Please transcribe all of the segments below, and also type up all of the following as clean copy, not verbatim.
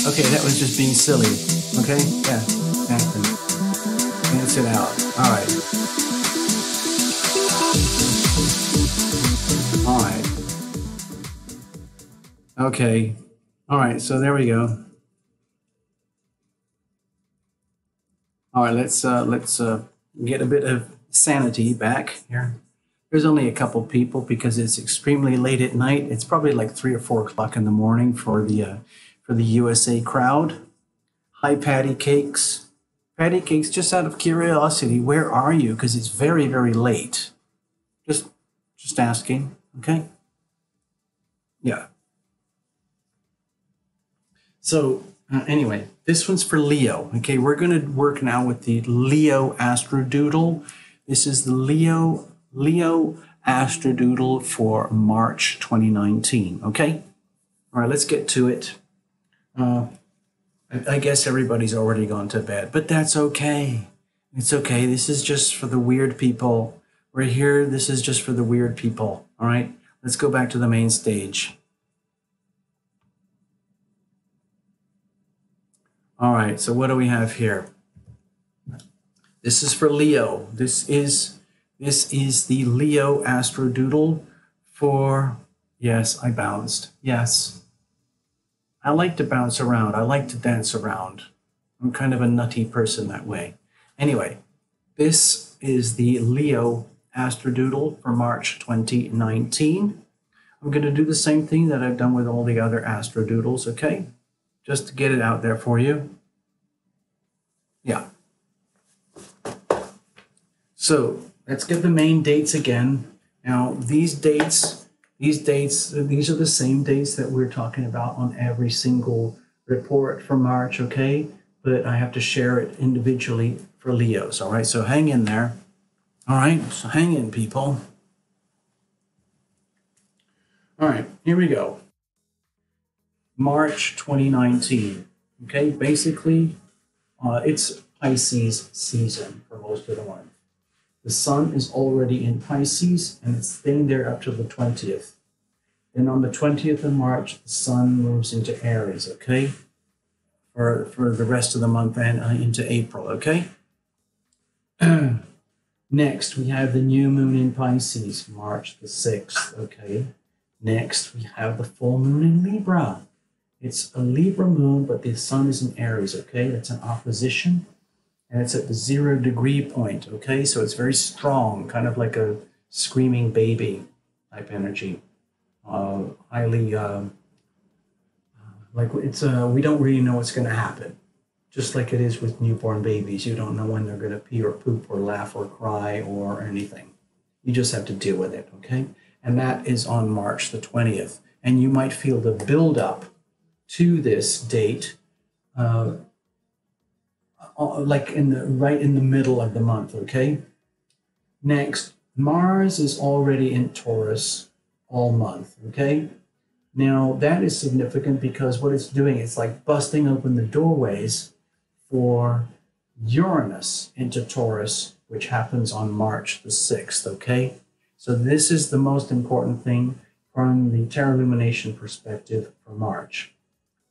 Okay, that was just being silly. Okay? Yeah. Exactly. Dance it out. Alright. Alright. Okay. Alright, so there we go. Alright, let's get a bit of sanity back here. There's only a couple people because it's extremely late at night. It's probably like 3 or 4 o'clock in the morning for the USA crowd. Hi, Patty Cakes. Patty Cakes, just out of curiosity, where are you? Because it's very, very late. Just asking, okay? Yeah. So anyway, this one's for Leo. Okay, we're going to work now with the Leo Astrodoodle. This is the Leo Astrodoodle for March 2019. Okay? All right, let's get to it. I guess everybody's already gone to bed, but that's okay. It's okay. This is just for the weird people. We're here. This is just for the weird people. All right? Let's go back to the main stage. All right, so what do we have here? This is for Leo. This is the Leo Astrodoodle for, yes, I bounced. Yes. I like to bounce around. I like to dance around. I'm kind of a nutty person that way. Anyway, this is the Leo Astrodoodle for March 2019. I'm going to do the same thing that I've done with all the other Astrodoodles, okay? Just to get it out there for you. Yeah. So let's get the main dates again. Now, these are the same dates that we're talking about on every single report for March, okay? But I have to share it individually for Leos, all right? So hang in there. All right, so hang in, people. All right, here we go. March 2019, okay? Basically, it's Pisces season for most of the month. The sun is already in Pisces, and it's staying there up to the 20th. Then on the 20th of March, the sun moves into Aries, okay? For the rest of the month and into April, okay? Next, we have the new moon in Pisces, March the 6th, okay? Next, we have the full moon in Libra. It's a Libra moon, but the sun is in Aries, okay? That's an opposition. And it's at the 0 degree point, okay? So it's very strong, kind of like a screaming baby type energy, highly, like it's, we don't really know what's going to happen. Just like it is with newborn babies. You don't know when they're going to pee or poop or laugh or cry or anything. You just have to deal with it, okay? And that is on March the 20th. And you might feel the build-up to this date, like right in the middle of the month, okay? Next, Mars is already in Taurus all month, okay? Now, that is significant because what it's doing, it's like busting open the doorways for Uranus into Taurus, which happens on March the 6th, okay? So this is the most important thing from the Tarot Lumination perspective for March.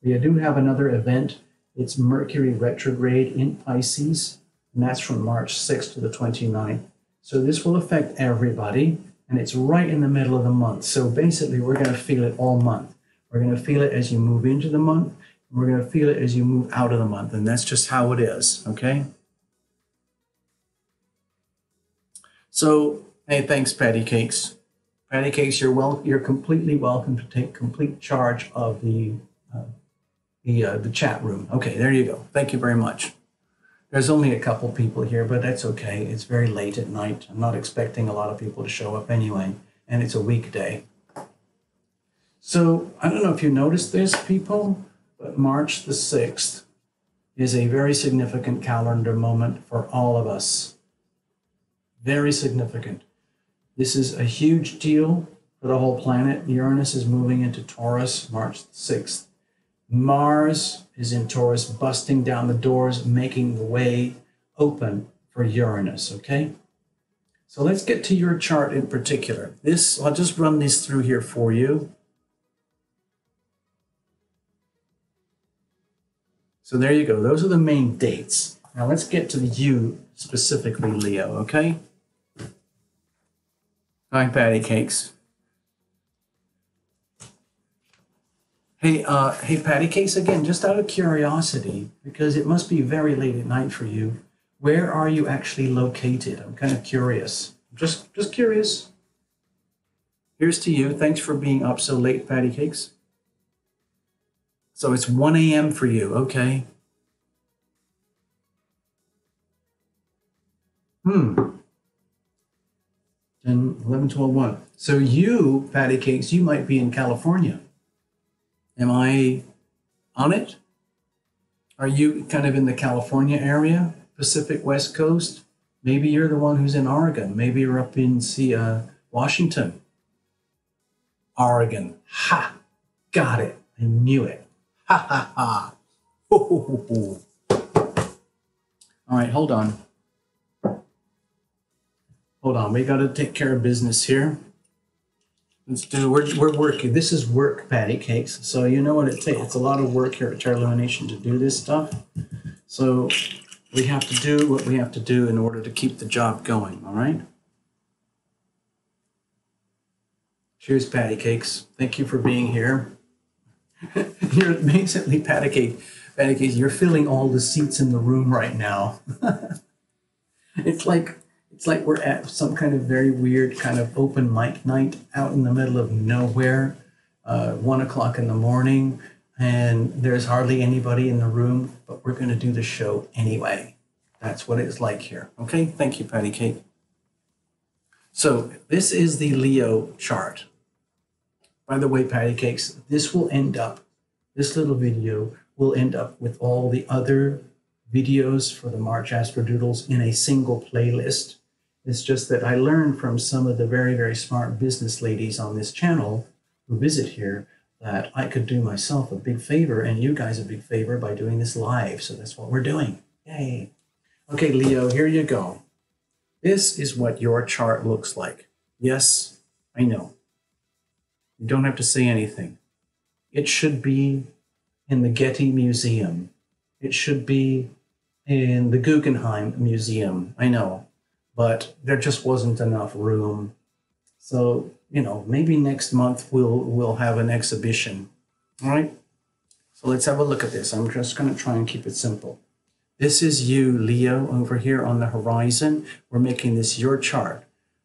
We do have another event. It's Mercury retrograde in Pisces, and that's from March 6th to the 29th. So this will affect everybody, and it's right in the middle of the month. So basically, we're going to feel it all month. We're going to feel it as you move into the month. We're going to feel it as you move out of the month, and that's just how it is, okay? So, hey, thanks, Patty Cakes. Patty Cakes, you're completely welcome to take complete charge of the chat room. Okay, there you go. Thank you very much. There's only a couple people here, but that's okay. It's very late at night. I'm not expecting a lot of people to show up anyway, and it's a weekday. So, I don't know if you noticed this, people, but March the 6th is a very significant calendar moment for all of us. Very significant. This is a huge deal for the whole planet. Uranus is moving into Taurus March the 6th. Mars is in Taurus, busting down the doors, making the way open for Uranus, okay? So let's get to your chart in particular. I'll just run these through here for you. So there you go. Those are the main dates. Now let's get to you specifically, Leo, okay? Hi, Patty Cakes. Hey, Patty Cakes, again, just out of curiosity, because it must be very late at night for you, where are you actually located? I'm kind of curious. Just curious. Here's to you. Thanks for being up so late, Patty Cakes. So it's 1 a.m. for you, okay? 10, 11, 12, 1. So you, Patty Cakes, you might be in California. Am I on it? Are you kind of in the California area, Pacific West Coast? Maybe you're the one who's in Oregon. Maybe you're up in Washington. Oregon. Ha! Got it. I knew it. Ha ha ha. Ho, ho, ho, ho. All right, hold on. Hold on, we got to take care of business here. Let's do, we're working. This is work, Patty Cakes. So you know what it takes. It's a lot of work here at Tarot Lumination to do this stuff. So we have to do what we have to do in order to keep the job going, all right? Cheers, Patty Cakes. Thank you for being here. You're basically Patty Cakes, you're filling all the seats in the room right now. It's like we're at some kind of very weird kind of open mic night out in the middle of nowhere, 1 o'clock in the morning, and there's hardly anybody in the room, but we're going to do the show anyway. That's what it's like here. Okay, thank you, Patty Cake. So this is the Leo chart. By the way, Patty Cakes, this little video will end up with all the other videos for the March Astrodoodles in a single playlist. It's just that I learned from some of the very, very smart business ladies on this channel who visit here that I could do myself a big favor and you guys a big favor by doing this live. So that's what we're doing. Yay. Okay, Leo, here you go. This is what your chart looks like. Yes, I know. You don't have to say anything. It should be in the Getty Museum. It should be in the Guggenheim Museum. I know. But there just wasn't enough room. So, you know, maybe next month we'll have an exhibition. All right? So let's have a look at this. I'm just going to try and keep it simple. This is you, Leo, over here on the horizon. We're making this your chart.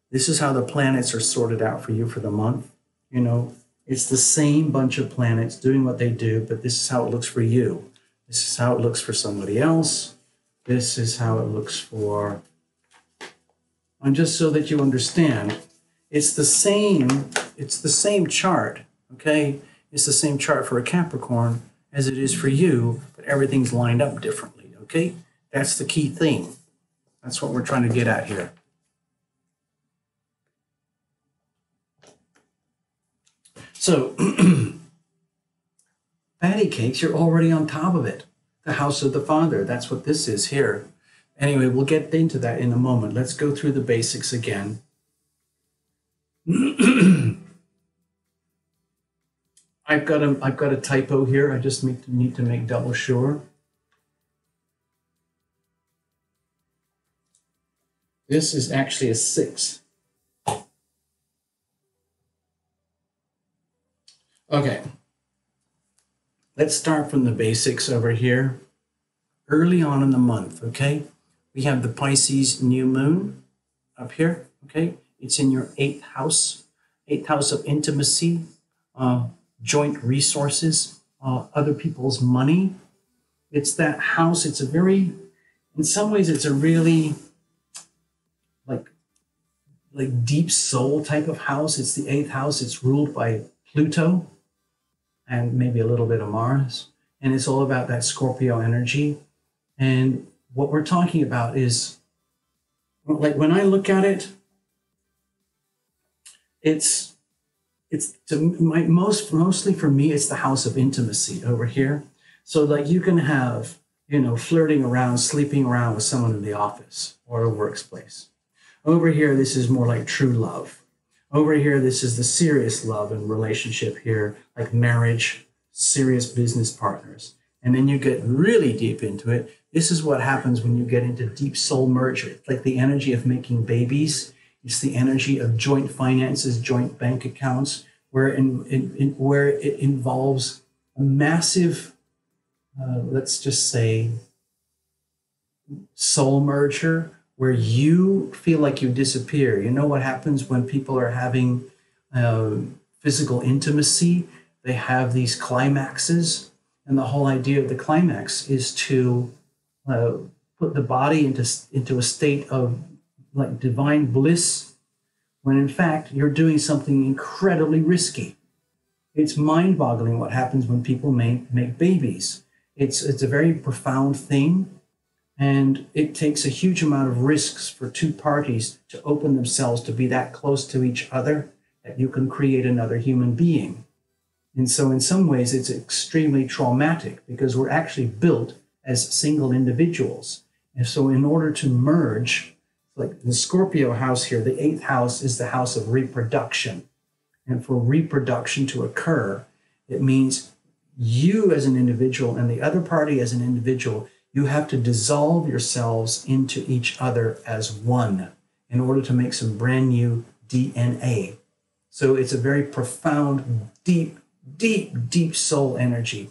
This is how the planets are sorted out for you for the month. You know, It's the same bunch of planets doing what they do, but this is how it looks for you. This is how it looks for somebody else. This is how it looks for, and just so that you understand, it's the same chart, okay? It's the same chart for a Capricorn as it is for you, but everything's lined up differently, okay? That's the key thing. That's what we're trying to get at here. So, patty cakes, you're already on top of it. The house of the father, that's what this is here. Anyway, we'll get into that in a moment. Let's go through the basics again. I've got a typo here. I just need to make double sure. This is actually a 6. Okay. Let's start from the basics over here. Early on in the month, okay? We have the Pisces new moon up here, okay? It's in your 8th house of intimacy, joint resources, other people's money. It's that house. It's a very, in some ways, it's a really like deep soul type of house. It's the 8th house. It's ruled by Pluto and maybe a little bit of Mars. And it's all about that Scorpio energy. And what we're talking about is, like, when I look at it, it's mostly for me, it's the house of intimacy over here. So like you can have, flirting around, sleeping around with someone in the office or a workplace. Over here, this is more like true love. Over here, this is the serious love and relationship here, like marriage, serious business partners. And then you get really deep into it. This is what happens when you get into deep soul merger. It's like the energy of making babies. It's the energy of joint finances, joint bank accounts, where it involves a massive, let's just say, soul merger, where you feel like you disappear. You know what happens when people are having physical intimacy? They have these climaxes, and the whole idea of the climax is to put the body into a state of like divine bliss, when in fact you're doing something incredibly risky. It's mind-boggling what happens when people make babies. It's a very profound thing, and it takes a huge amount of risks for two parties to open themselves to be that close to each other that you can create another human being. And so in some ways it's extremely traumatic because we're actually built as single individuals. And so in order to merge, like the Scorpio house here, the 8th house is the house of reproduction. And for reproduction to occur, it means you as an individual and the other party as an individual, you have to dissolve yourselves into each other as one in order to make some brand new DNA. So it's a very profound, deep, deep, deep soul energy.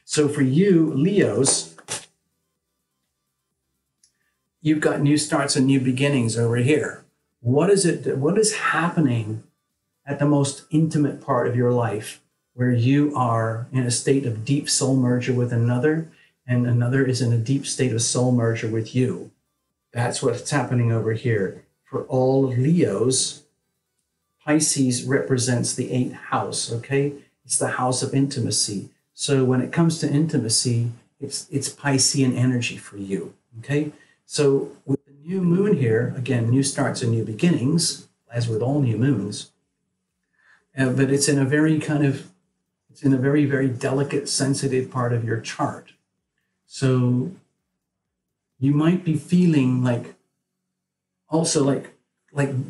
So for you, Leos, you've got new starts and new beginnings over here. What is happening at the most intimate part of your life where you are in a state of deep soul merger with another, and another is in a deep state of soul merger with you? That's what's happening over here. For all Leos, Pisces represents the 8th house, okay? It's the house of intimacy. So when it comes to intimacy, it's Piscean energy for you, okay? So with the new moon here, again, new starts and new beginnings, as with all new moons, but it's in a very very, very delicate, sensitive part of your chart. So you might be feeling like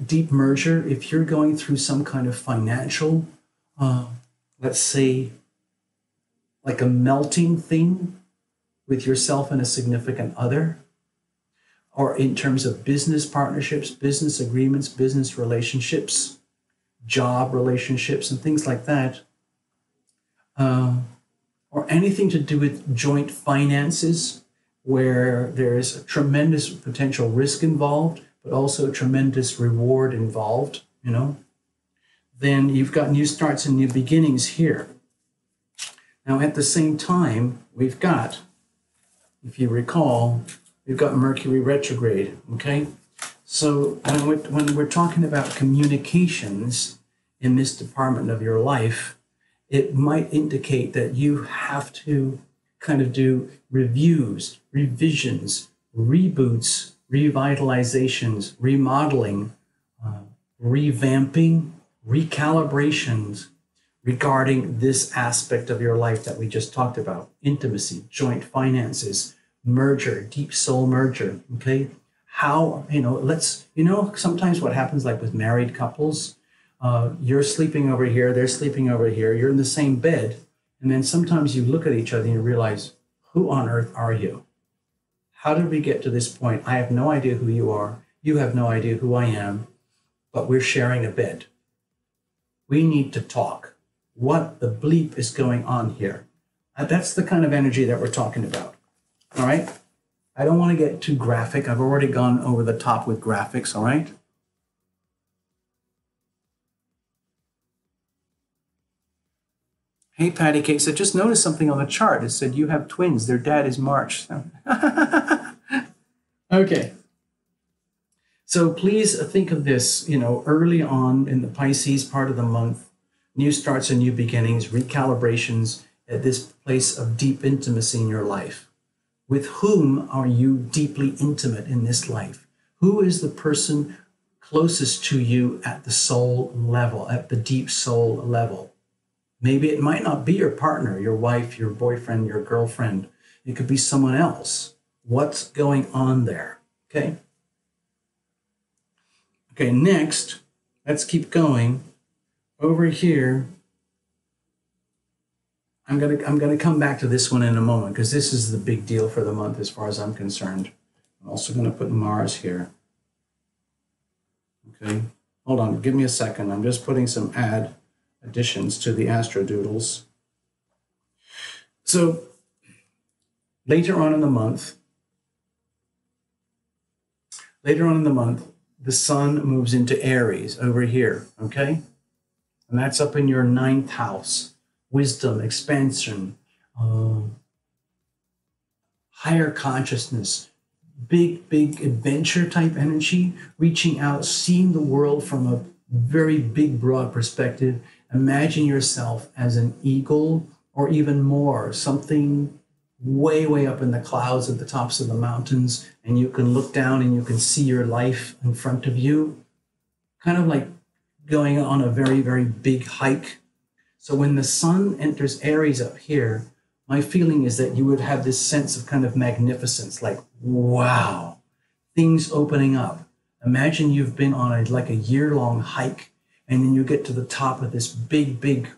deep merger if you're going through some kind of financial, let's say, like a melting thing with yourself and a significant other, or in terms of business partnerships, business agreements, business relationships, job relationships, and things like that, or anything to do with joint finances, where there's a tremendous potential risk involved, but also a tremendous reward involved, then you've got new starts and new beginnings here. Now, at the same time, we've got, if you recall, we've got Mercury retrograde, okay? So when we're talking about communications in this department of your life, it might indicate that you have to kind of do reviews, revisions, reboots, revitalizations, remodeling, revamping, recalibrations regarding this aspect of your life that we just talked about: intimacy, joint finances, merger, deep soul merger, okay? How, sometimes what happens, like with married couples, you're sleeping over here, they're sleeping over here, you're in the same bed, and then sometimes you look at each other and you realize, who on earth are you? How did we get to this point? I have no idea who you are. You have no idea who I am, but we're sharing a bed. We need to talk. What the bleep is going on here? That's the kind of energy that we're talking about. All right? I don't want to get too graphic. I've already gone over the top with graphics, all right? Hey, Patty Cake said, just noticed something on the chart. It said you have twins. Their dad is March. Okay. So please think of this, early on in the Pisces part of the month, new starts and new beginnings, recalibrations at this place of deep intimacy in your life. With whom are you deeply intimate in this life? Who is the person closest to you at the soul level, at the deep soul level? Maybe it might not be your partner, your wife, your boyfriend, your girlfriend. It could be someone else. What's going on there? Okay. Okay, next, let's keep going. Over here, I'm gonna come back to this one in a moment, because this is the big deal for the month as far as I'm concerned. I'm also gonna put Mars here. Okay, hold on, give me a second. I'm just putting some additions to the Astrodoodles. So later on in the month, the sun moves into Aries over here, okay? And that's up in your 9th house. Wisdom, expansion, higher consciousness, big adventure type energy, reaching out, seeing the world from a very big, broad perspective. Imagine yourself as an eagle, or even more, something way up in the clouds at the tops of the mountains, and you can look down and you can see your life in front of you, kind of like going on a very big hike. So when the sun enters Aries up here, my feeling is that you would have this sense of kind of magnificence, like, wow, things opening up. Imagine you've been on a year-long hike, and then you get to the top of this big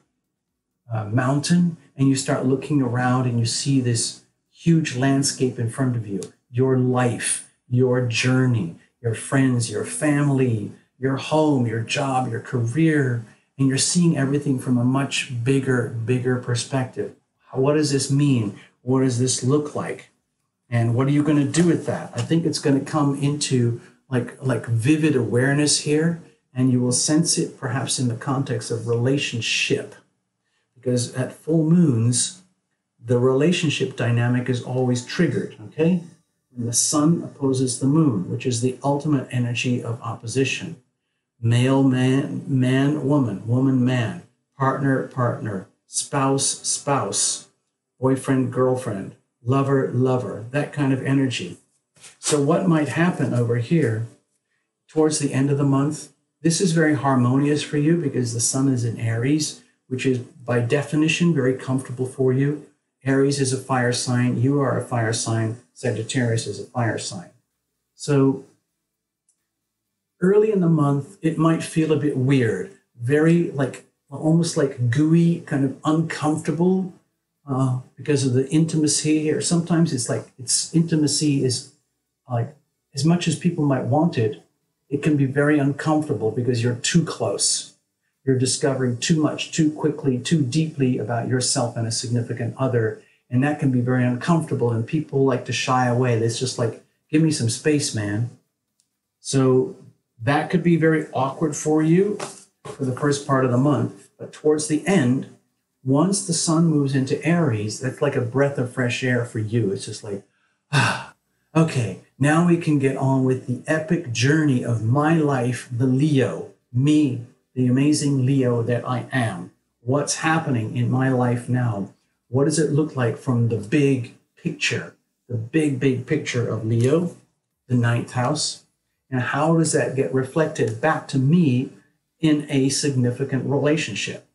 mountain, and you start looking around and you see this huge landscape in front of you, your life, your journey, your friends, your family, your home, your job, your career, and you're seeing everything from a much bigger perspective. What does this mean? What does this look like? And what are you going to do with that? I think it's going to come into like vivid awareness here, and you will sense it perhaps in the context of relationship, because at full moons, the relationship dynamic is always triggered, okay? And the sun opposes the moon, which is the ultimate energy of opposition. Male, man, woman, man, partner, spouse, boyfriend, girlfriend, lover, that kind of energy. So what might happen over here towards the end of the month? This is very harmonious for you because the sun is in Aries, which is by definition very comfortable for you. Aries is a fire sign. You are a fire sign. Sagittarius is a fire sign. So early in the month, it might feel a bit weird, very almost like gooey, kind of uncomfortable because of the intimacy here. Sometimes intimacy is like, as much as people might want it, it can be very uncomfortable because you're too close. You're discovering too much, too quickly, too deeply about yourself and a significant other. And that can be very uncomfortable. And people like to shy away. It's just like, give me some space, man. So that could be very awkward for you. for the first part of the month, but towards the end, once the sun moves into Aries, that's like a breath of fresh air for you. It's just like, okay, now we can get on with the epic journey of my life, the Leo, me, the amazing Leo that I am. What's happening in my life now? What does it look like from the big picture, the big picture of Leo, the ninth house? And how does that get reflected back to me in a significant relationship?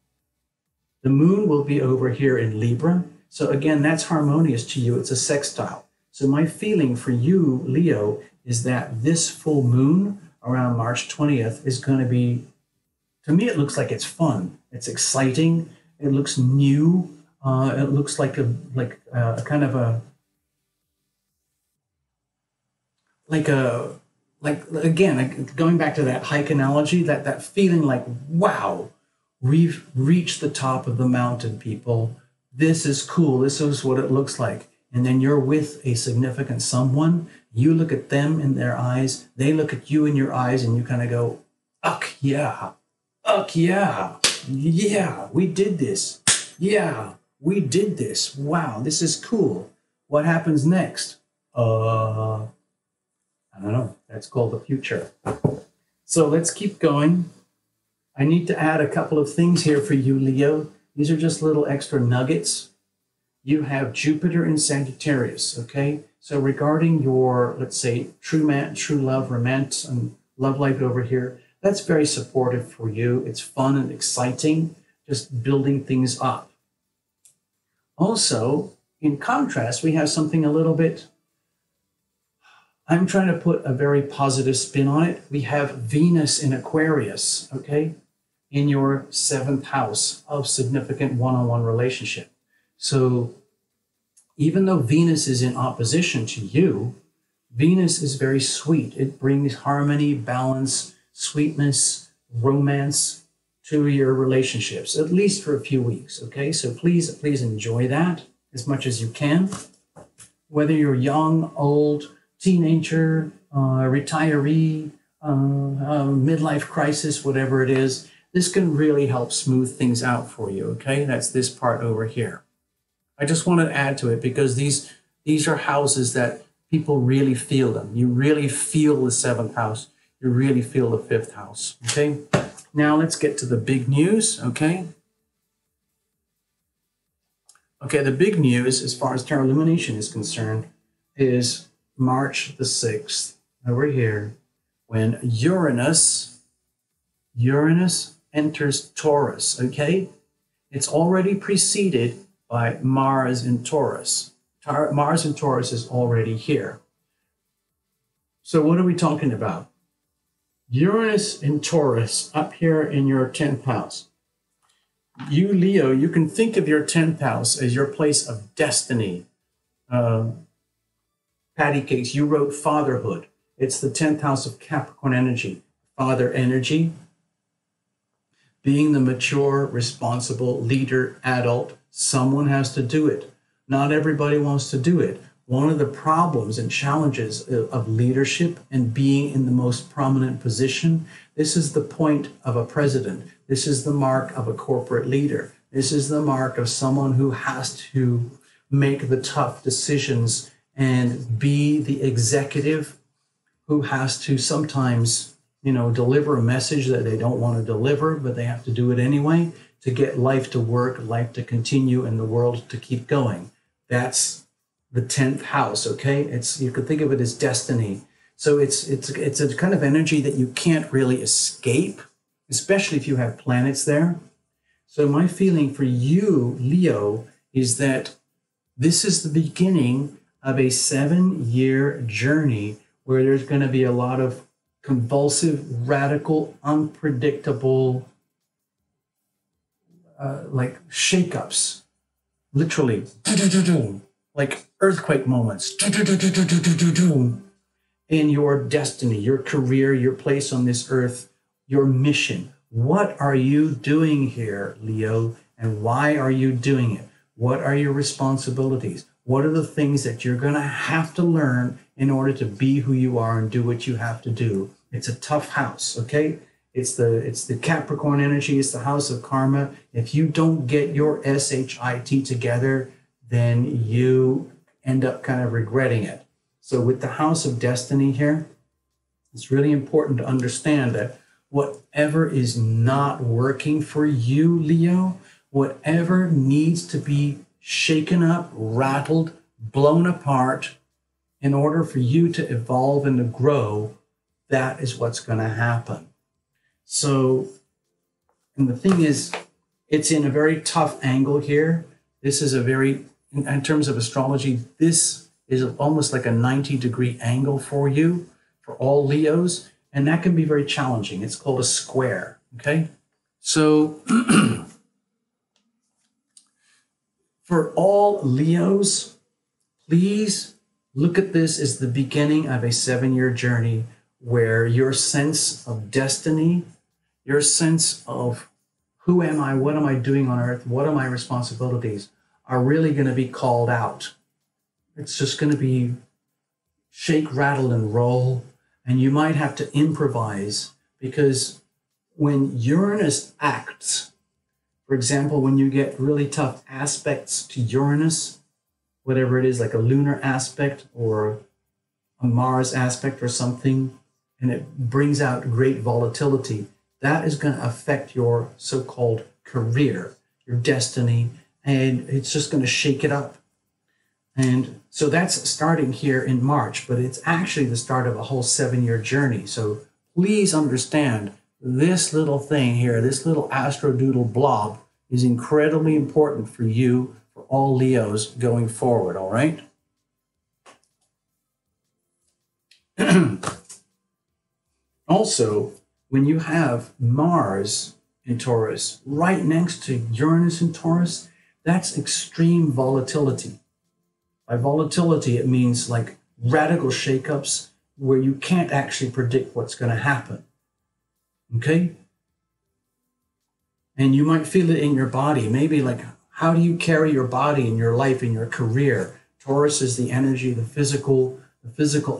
The moon will be over here in Libra. So again, that's harmonious to you. It's a sextile. So my feeling for you, Leo, is that this full moon around March 20th is going to be, to me, it looks like it's fun. It's exciting. It looks new. It looks like a kind of a, again, going back to that hike analogy, that feeling like, wow, we've reached the top of the mountain, people. This is cool. This is what it looks like. And then you're with a significant someone. You look at them in their eyes. They look at you in your eyes, and you kind of go, "Uck, yeah. Uck, yeah. Yeah, we did this. Yeah, we did this. Wow, this is cool. What happens next? I don't know. That's called the future." So let's keep going. I need to add a couple of things here for you, Leo. These are just little extra nuggets. You have Jupiter in Sagittarius, okay? So regarding your, let's say, true love, romance, and love life over here, that's very supportive for you. It's fun and exciting, just building things up. Also, in contrast, we have something a little bit, I'm trying to put a very positive spin on it. We have Venus in Aquarius, okay, in your 7th house of significant one-on-one relationship. So even though Venus is in opposition to you, Venus is very sweet. It brings harmony, balance, sweetness, romance to your relationships, at least for a few weeks, okay? So please enjoy that as much as you can. Whether you're young, old, teenager, retiree, midlife crisis, whatever it is, this can really help smooth things out for you, okay? That's this part over here. I just want to add to it because these are houses that people really feel them. You really feel the 7th house. You really feel the 5th house, okay? Now let's get to the big news, okay? Okay, the big news as far as tarot illumination is concerned is March the 6th, over here, when Uranus enters Taurus, okay? It's already preceded by Mars in Taurus. Mars in Taurus is already here. So what are we talking about? Uranus in Taurus up here in your 10th house. You, Leo, you can think of your 10th house as your place of destiny. Patty cakes, you wrote fatherhood. It's the 10th house of Capricorn energy, father energy, being the mature, responsible leader, adult. Someone has to do it. Not everybody wants to do it. One of the problems and challenges of leadership and being in the most prominent position, this is the point of a president. This is the mark of a corporate leader. This is the mark of someone who has to make the tough decisions and be the executive who has to sometimes, deliver a message that they don't want to deliver, but they have to do it anyway to get life to work, life to continue, and the world to keep going. That's the 10th house, okay? You could think of it as destiny. So it's a kind of energy that you can't really escape, especially if you have planets there. So my feeling for you, Leo, is that this is the beginning of a 7-year journey where there's going to be a lot of convulsive, radical, unpredictable, like shakeups, literally, like earthquake moments in your destiny, your career, your place on this earth, your mission. What are you doing here, Leo, and why are you doing it? What are your responsibilities? What are the things that you're going to have to learn in order to be who you are and do what you have to do? It's a tough house, okay? it's the Capricorn energy. It's the house of karma. If you don't get your SHIT together, then you end up kind of regretting it. So with the house of destiny here, it's really important to understand that whatever is not working for you, Leo, whatever needs to be shaken up, rattled, blown apart in order for you to evolve and to grow, that is what's going to happen. So, and the thing is, it's in a very tough angle here. This is a very, in terms of astrology, this is almost like a 90-degree angle for you, for all Leos, and that can be very challenging. It's called a square, okay? So, for all Leos, please look at this as the beginning of a 7-year journey where your sense of destiny, your sense of who am I, what am I doing on earth, what are my responsibilities, are really going to be called out. It's just going to be shake, rattle, and roll, and you might have to improvise, because when Uranus acts, for example, when you get really tough aspects to Uranus, whatever it is, like a lunar aspect or a Mars aspect or something, and it brings out great volatility, that is going to affect your so-called career, your destiny, and it's just going to shake it up. And so that's starting here in March, but it's actually the start of a whole 7-year journey. So please understand this little thing here, this little Astrodoodle blob is incredibly important for you, for all Leos going forward, all right? Also, when you have Mars in Taurus right next to Uranus in Taurus, that's extreme volatility. By volatility, it means like radical shakeups where you can't actually predict what's going to happen. Okay? And you might feel it in your body. Maybe like, how do you carry your body in your life, in your career? Taurus is the energy, the physical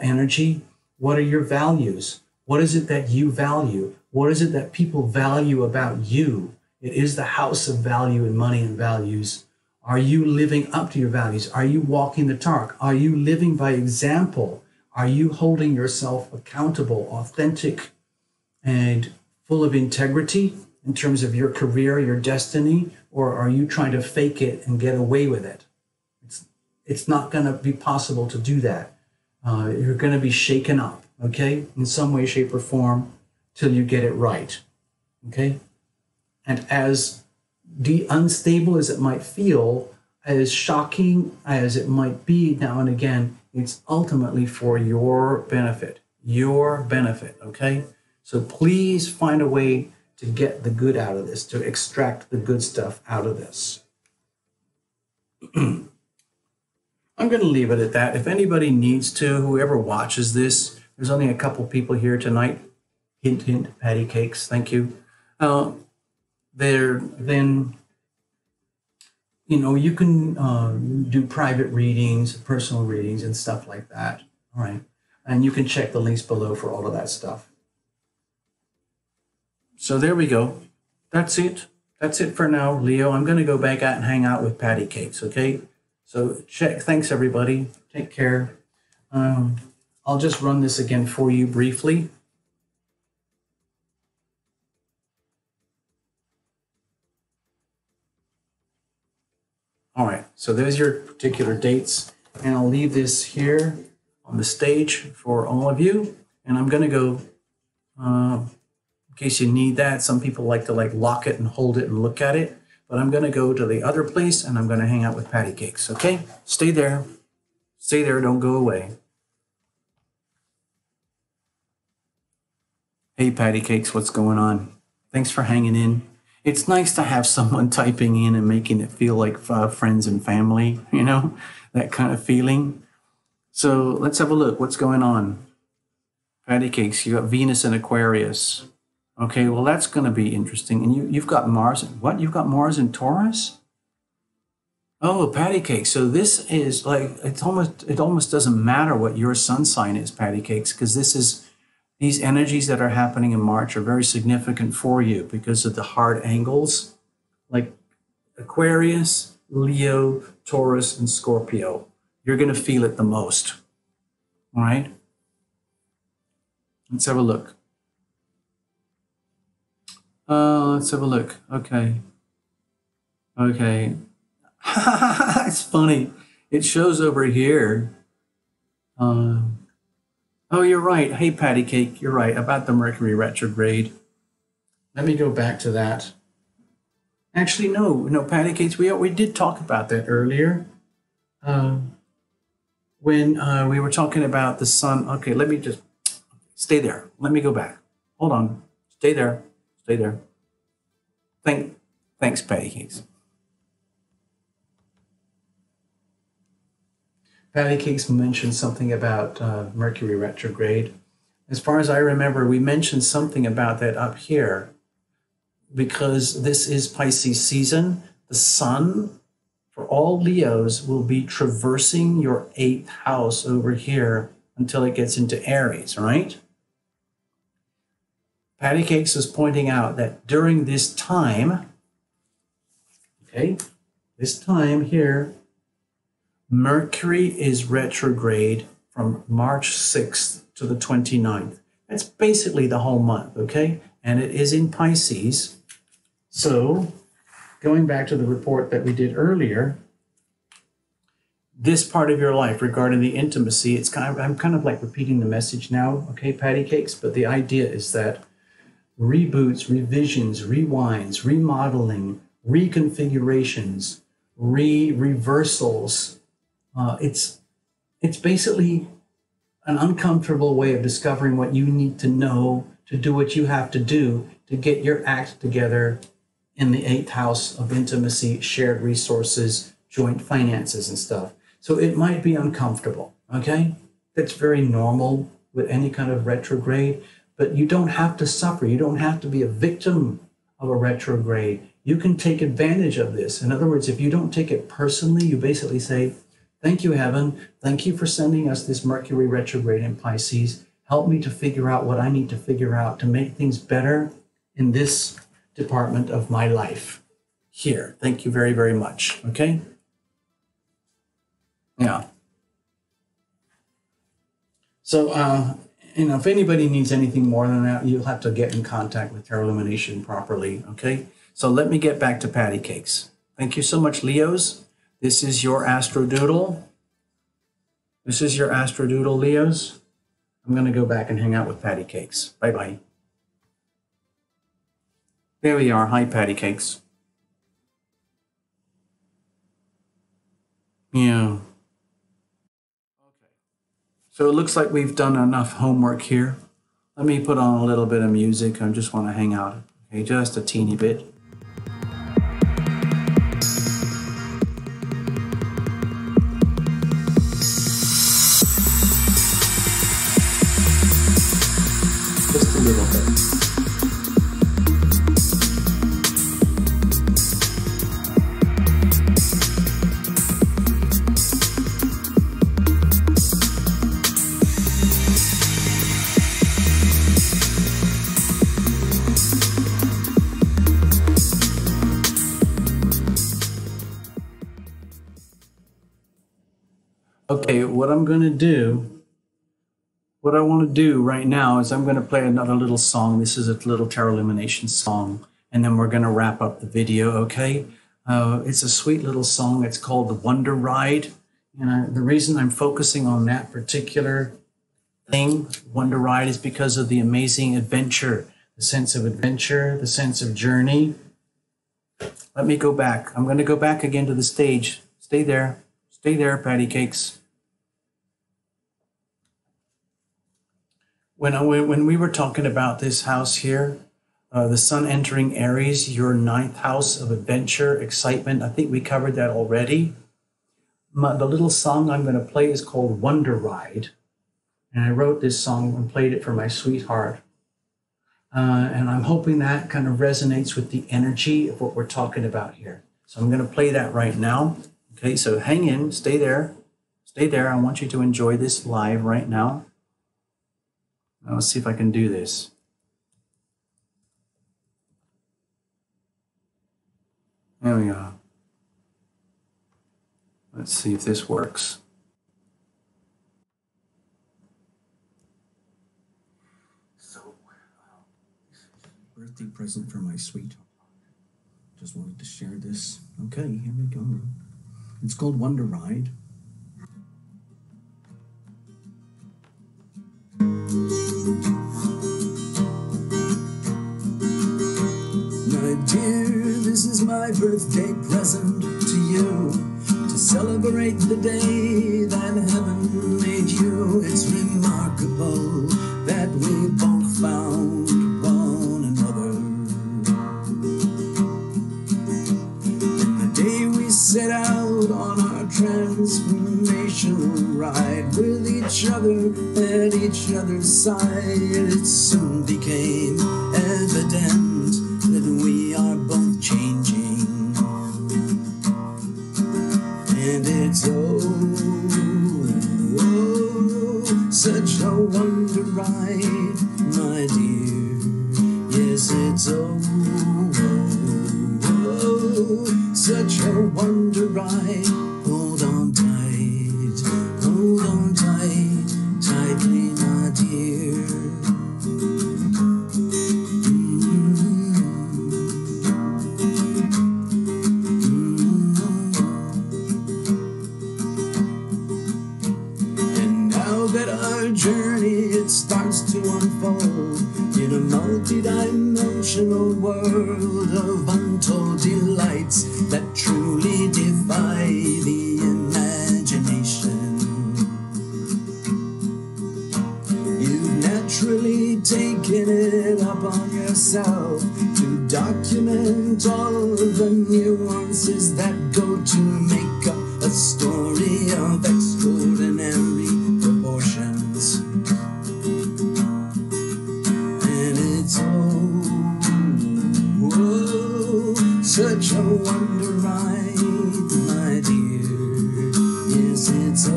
energy. What are your values? What is it that you value? What is it that people value about you? It is the house of value and money and values. Are you living up to your values? Are you walking the talk? Are you living by example? Are you holding yourself accountable, authentic, and full of integrity in terms of your career, your destiny? Or are you trying to fake it and get away with it? It's not going to be possible to do that. You're going to be shaken up, okay, in some way, shape, or form till you get it right, okay? And as unstable as it might feel, as shocking as it might be now and again, it's ultimately for your benefit, okay? So please find a way to get the good out of this, to extract the good stuff out of this. I'm going to leave it at that. If anybody needs to, whoever watches this, there's only a couple people here tonight. Hint, hint, patty cakes, thank you. Then, you know, you can do private readings, personal readings, and stuff like that. All right. And you can check the links below for all of that stuff. So there we go. That's it. That's it for now, Leo. I'm going to go back out and hang out with patty cakes, okay? So thanks, everybody. Take care. I'll just run this again for you briefly. All right, so there's your particular dates, and I'll leave this here on the stage for all of you. And I'm going to go, in case you need that. Some people like to lock it and hold it and look at it. But I'm going to go to the other place, and I'm going to hang out with patty cakes, okay? Stay there. Stay there. Don't go away. Hey, patty cakes, what's going on? Thanks for hanging in. It's nice to have someone typing in and making it feel like friends and family, you know, that kind of feeling. So let's have a look. What's going on? Patty cakes, you got Venus and Aquarius. Okay, well, that's going to be interesting. And you've got Mars. What? You've got Mars in Taurus? Oh, patty cake. So this is like, it almost doesn't matter what your sun sign is, patty cakes, because this is these energies that are happening in March are very significant for you because of the hard angles, like Aquarius, Leo, Taurus, and Scorpio. You're going to feel it the most. All right? Let's have a look. Let's have a look. Okay. Okay. It's funny. It shows over here. Oh, you're right. Hey, Patty Cake, you're right about the Mercury retrograde. Let me go back to that. Actually, no, Patty Cakes, we did talk about that earlier. When we were talking about the sun. Okay, let me just stay there. Let me go back. Hold on. Stay there. Stay there. Thanks, Patty Cakes. Patty Cakes mentioned something about Mercury retrograde. As far as I remember, we mentioned something about that up here because this is Pisces season. The sun, for all Leos, will be traversing your 8th house over here until it gets into Aries, right? Patty Cakes is pointing out that during this time, okay, this time here, Mercury is retrograde from March 6th to the 29th. That's basically the whole month, okay? And it is in Pisces. So, going back to the report that we did earlier, this part of your life regarding the intimacy, I'm kind of like repeating the message now, okay, Patty Cakes? But the idea is that reboots, revisions, rewinds, remodeling, reconfigurations, reversals. It's basically an uncomfortable way of discovering what you need to know to do what you have to do to get your act together in the 8th house of intimacy, shared resources, joint finances and stuff. So it might be uncomfortable, okay? That's very normal with any kind of retrograde, but you don't have to suffer. You don't have to be a victim of a retrograde. You can take advantage of this. In other words, if you don't take it personally, you basically say, thank you, heaven. Thank you for sending us this Mercury retrograde in Pisces. Help me to figure out what I need to figure out to make things better in this department of my life. Here, thank you very, very much, okay? Yeah. So, if anybody needs anything more than that, you'll have to get in contact with Tarot Lumination properly, okay? So let me get back to Patty Cakes. Thank you so much, Leos. This is your Astrodoodle. This is your Astrodoodle, Leos. I'm going to go back and hang out with Patty Cakes. Bye-bye. There we are. Hi, Patty Cakes. Yeah. Okay. So it looks like we've done enough homework here. Let me put on a little bit of music. I just want to hang out. Okay, just a teeny bit. Just a little bit. Okay, what I want to do right now is I'm going to play another little song. This is a little Tarot Illumination song, and then we're going to wrap up the video, okay? It's a sweet little song. It's called The Wonder Ride. And the reason I'm focusing on that particular thing, Wonder Ride, is because of the amazing adventure, the sense of adventure, the sense of journey. Let me go back. I'm going to go back again to the stage. Stay there. Stay there, Patty Cakes. When we were talking about this house here, the sun entering Aries, your 9th house of adventure, excitement, I think we covered that already. The little song I'm going to play is called Wonder Ride. And I wrote this song and played it for my sweetheart. And I'm hoping that kind of resonates with the energy of what we're talking about here. So I'm going to play that right now. Okay, so hang in, stay there. Stay there. I want you to enjoy this live right now. Now let's see if I can do this. There we go. Let's see if this works. So, this is a birthday present for my sweetheart. Just wanted to share this. Okay, here we go. It's called Wonder Ride. My dear, this is my birthday present to you, to celebrate the day that heaven made you. It's remarkable that we both found one another. And the day we set out on our transformational ride with each other at each other's side, it soon became evident that we are both changing. And it's such a wonder ride, my dear. Yes, it's such a wonder ride. Hold on tight, tightly, my dear. Journey, it starts to unfold in a multi-dimensional world of untold delights that truly defy the imagination. You've naturally taken it upon yourself to document all of the nuances that go to make up a story of extraordinary proportions. And it's such a wonder ride, my dear. Yes, it's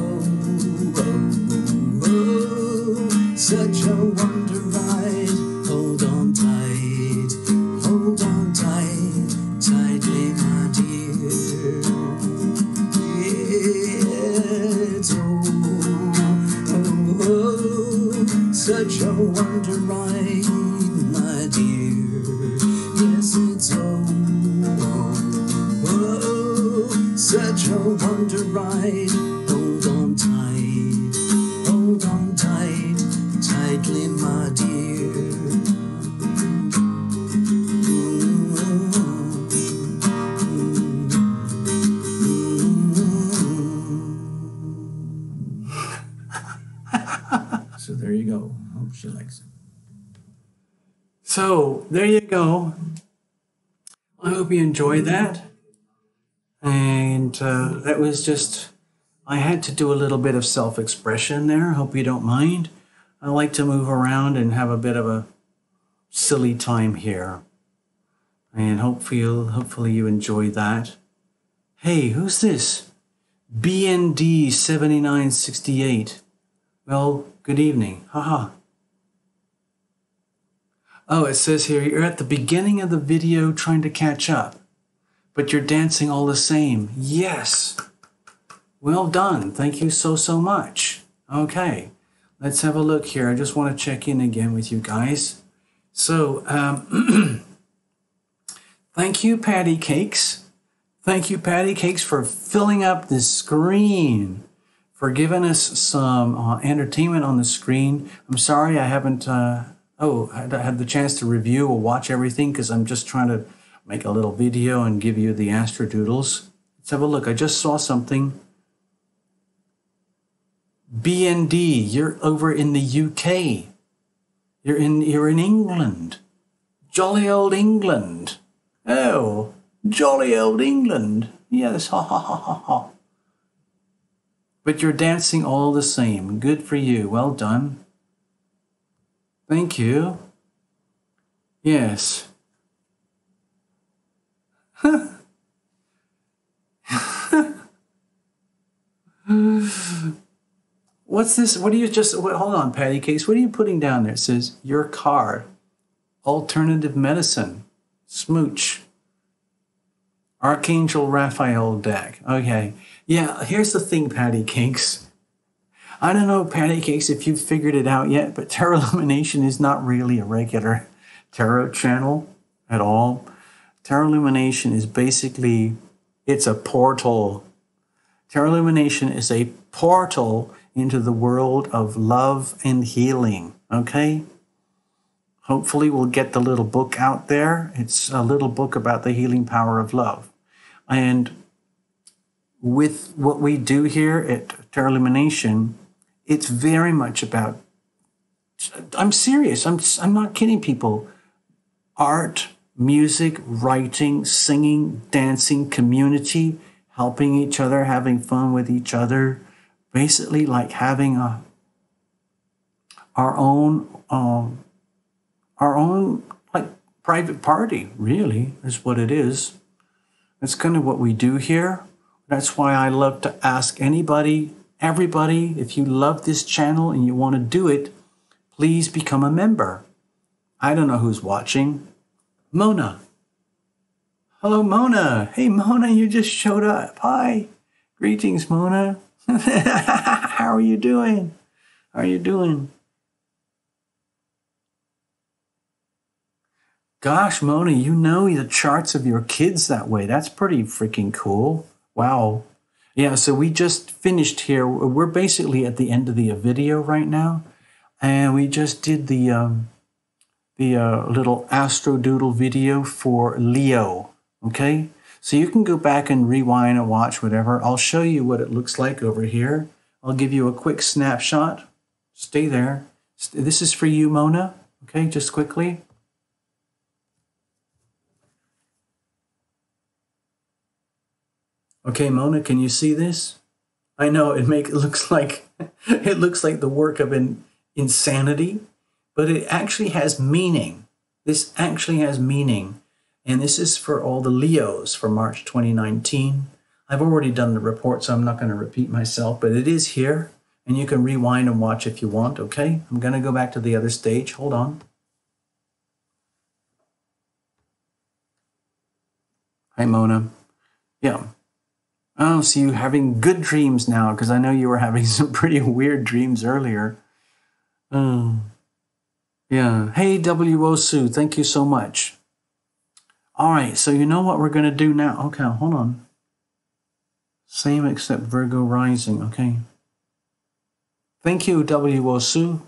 such a wonder ride. Hold on tight, tightly, my dear. Yeah, it's such a wonder ride, my dear. Yes, it's such a wonder ride. Hold on tight, tightly, my dear. So there you go. Hope she likes it. So there you go. I hope you enjoyed that. And that was just, I had to do a little bit of self-expression there. Hope you don't mind. I like to move around and have a bit of a silly time here. And hopefully you enjoyed that. Hey, who's this? BND 7968. Well, good evening. Haha. Oh, it says here, you're at the beginning of the video trying to catch up, but you're dancing all the same. Yes. Well done. Thank you so much. Okay. Let's have a look here. I just want to check in again with you guys. So, thank you, Patty Cakes. Thank you, Patty Cakes, for filling up the screen, for giving us some entertainment on the screen. I'm sorry I haven't had the chance to review or watch everything because I'm just trying to make a little video and give you the Astrodoodles. Let's have a look. I just saw something. BND, you're over in the UK. You're in England. Jolly old England. Oh, jolly old England. Yes, ha ha ha ha ha. But you're dancing all the same. Good for you. Well done. Thank you. Yes. What's this? What are you just, hold on, Patty Cakes. What are you putting down there? It says, your card, alternative medicine, smooch, Archangel Raphael deck. Okay. Yeah, here's the thing, Patty Cakes. I don't know, Patty Cakes, if you've figured it out yet, but Tarot Illumination is not really a regular tarot channel at all. Tarot Illumination is basically, it's a portal. Tarot Illumination is a portal into the world of love and healing, okay? Hopefully we'll get the little book out there. It's a little book about the healing power of love. And with what we do here at Tarot Illumination, it's very much about, I'm serious, I'm not kidding people, art, music, writing, singing, dancing, community, helping each other, having fun with each other, basically like having our own like private party, really, is what it is. That's kind of what we do here. That's why I love to ask anybody, everybody, if you love this channel and you want to do it, please become a member. I don't know who's watching. Mona. Hello, Mona. Hey, Mona, you just showed up. Hi. Greetings, Mona. How are you doing? How are you doing? Gosh, Mona, you know the charts of your kids that way. That's pretty freaking cool. Wow. Yeah, so we just finished here. We're basically at the end of the video right now. And we just did the little Astrodoodle video for Leo. Okay? So you can go back and rewind and watch whatever. I'll show you what it looks like over here. I'll give you a quick snapshot. Stay there. This is for you, Mona. Okay, just quickly. Okay, Mona, can you see this? I know it looks like it looks like the work of an insanity, but it actually has meaning. This actually has meaning. And this is for all the Leos for March 2019. I've already done the report, so I'm not going to repeat myself, but it is here, and you can rewind and watch if you want, okay? I'm going to go back to the other stage. Hold on. Hi, Mona. Yeah. Oh, so you're having good dreams now, because I know you were having some pretty weird dreams earlier. Yeah. Hey, W.O. Sue, thank you so much. All right, so you know what we're going to do now? Okay, hold on. Same except Virgo rising, okay. Thank you, W.O. Sue.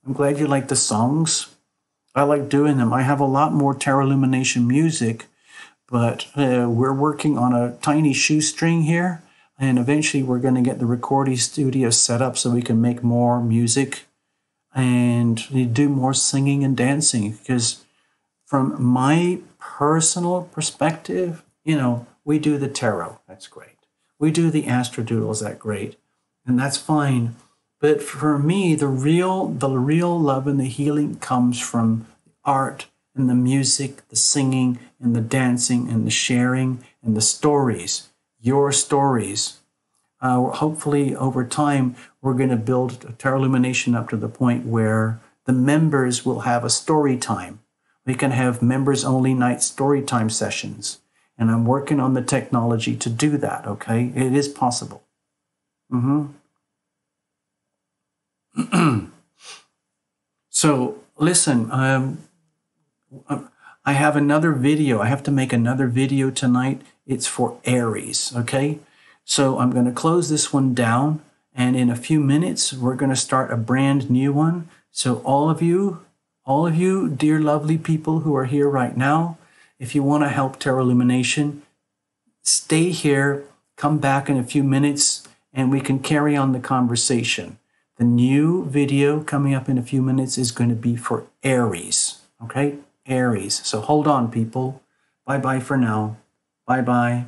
I'm glad you like the songs. I like doing them. I have a lot more Tarot Illumination music, but we're working on a tiny shoestring here, and eventually we're going to get the recording studio set up so we can make more music and do more singing and dancing, because from my personal perspective, you know, we do the tarot, that's great. We do the Astrodoodles, that's great, and that's fine. But for me, the real love and the healing comes from art and the music, the singing and the dancing and the sharing and the stories, your stories. Hopefully over time, we're going to build Tarot Illumination up to the point where the members will have a story time. We can have members only night story time sessions. And I'm working on the technology to do that, okay? It is possible. So listen, I have another video. I have to make another video tonight. It's for Aries, okay? So I'm going to close this one down, and in a few minutes, we're going to start a brand new one. So all of you, dear lovely people who are here right now, if you want to help Tarot Illumination, stay here, come back in a few minutes, and we can carry on the conversation. The new video coming up in a few minutes is going to be for Aries, okay? Aries. So hold on, people. Bye-bye for now. Bye-bye.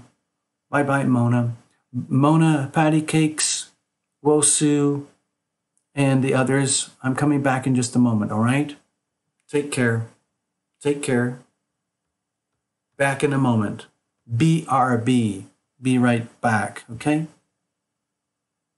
Bye-bye, Mona. Mona, Patty Cakes, Wosu, and the others. I'm coming back in just a moment, all right? Take care. Take care. Back in a moment. BRB. Be right back, okay?